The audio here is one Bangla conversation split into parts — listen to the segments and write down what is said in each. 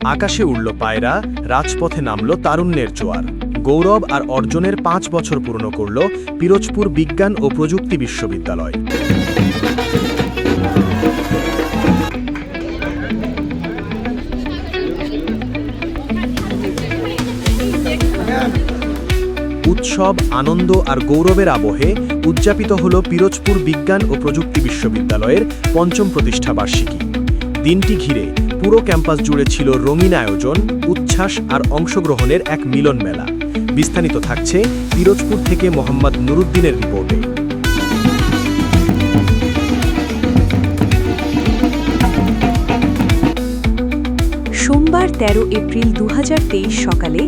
আকাশে উড়ল পায়রা, রাজপথে নামল তারুণ্যের জোয়ার। গৌরব আর অর্জনের ৫ বছর পূর্ণ করল পিরোজপুর বিজ্ঞান ও প্রযুক্তি বিশ্ববিদ্যালয়। উৎসব, আনন্দ আর গৌরবের আবহে উদযাপিত হল পিরোজপুর বিজ্ঞান ও প্রযুক্তি বিশ্ববিদ্যালয়ের ৫ম প্রতিষ্ঠা বার্ষিকী। দিনটি ঘিরে পুরো ক্যাম্পাস জুড়ে ছিল রঙিন আয়োজন, উচ্ছ্বাস আর অংশগ্রহণের এক মিলন মেলা। বিস্তারিত থাকছে পিরোজপুর থেকে মোহাম্মদ নুরুদ্দিনের রিপোর্টে। সোমবার ১৩ এপ্রিল ২০২৩ সকালে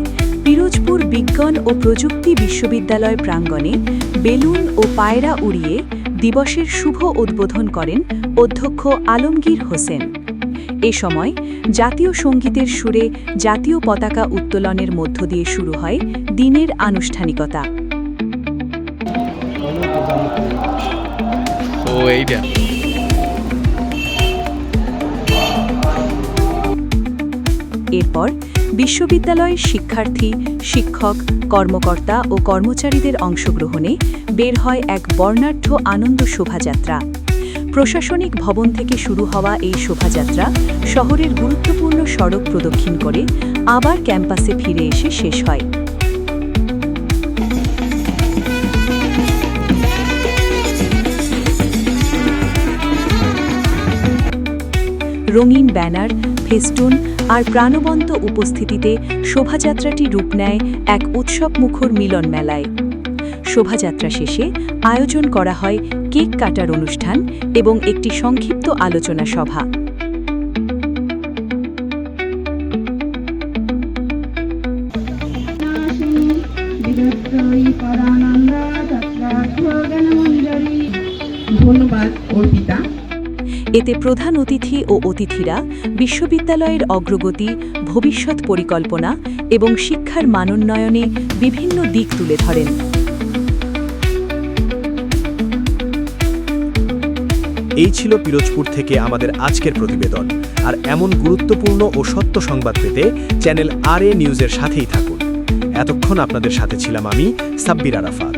পিরোজপুর বিজ্ঞান ও প্রযুক্তি বিশ্ববিদ্যালয় প্রাঙ্গণে বেলুন ও পায়রা উড়িয়ে দিবসের শুভ উদ্বোধন করেন অধ্যক্ষ আলমগীর হোসেন। এ সময় জাতীয় সঙ্গীতের সুরে জাতীয় পতাকা উত্তোলনের মধ্য দিয়ে শুরু হয় দিনের আনুষ্ঠানিকতা। এরপর বিশ্ববিদ্যালয়ের শিক্ষার্থী, শিক্ষক, কর্মকর্তা ও কর্মচারীদের অংশগ্রহণে বের হয় এক বর্ণাঢ্য আনন্দ শোভাযাত্রা। প্রশাসনিক ভবন থেকে শুরু হওয়া এই শোভাযাত্রা শহরের গুরুত্বপূর্ণ সড়ক প্রদক্ষিণ করে আবার ক্যাম্পাসে ফিরে এসে শেষ হয়। রঙিন ব্যানার, ফেস্টুন আর প্রাণবন্ত উপস্থিতিতে শোভাযাত্রাটি রূপ নেয় এক উৎসবমুখর মিলন মেলায়। শোভাযাত্রা শেষে আয়োজন করা হয় কেক কাটার অনুষ্ঠান এবং একটি সংক্ষিপ্ত আলোচনা সভা। ধন্যবাদ অর্পিতা। এতে প্রধান অতিথি ও অতিথিরা বিশ্ববিদ্যালয়ের অগ্রগতি, ভবিষ্যৎ পরিকল্পনা এবং শিক্ষার মানোন্নয়নে বিভিন্ন দিক তুলে ধরেন। এই ছিল পিরোজপুর থেকে আমাদের আজকের প্রতিবেদন। আর এমন গুরুত্বপূর্ণ ও সত্য সংবাদ পেতে চ্যানেল RA নিউজের সাথেই থাকুন। এতক্ষণ আপনাদের সাথে ছিলাম আমি, সাব্বির আরাফাত।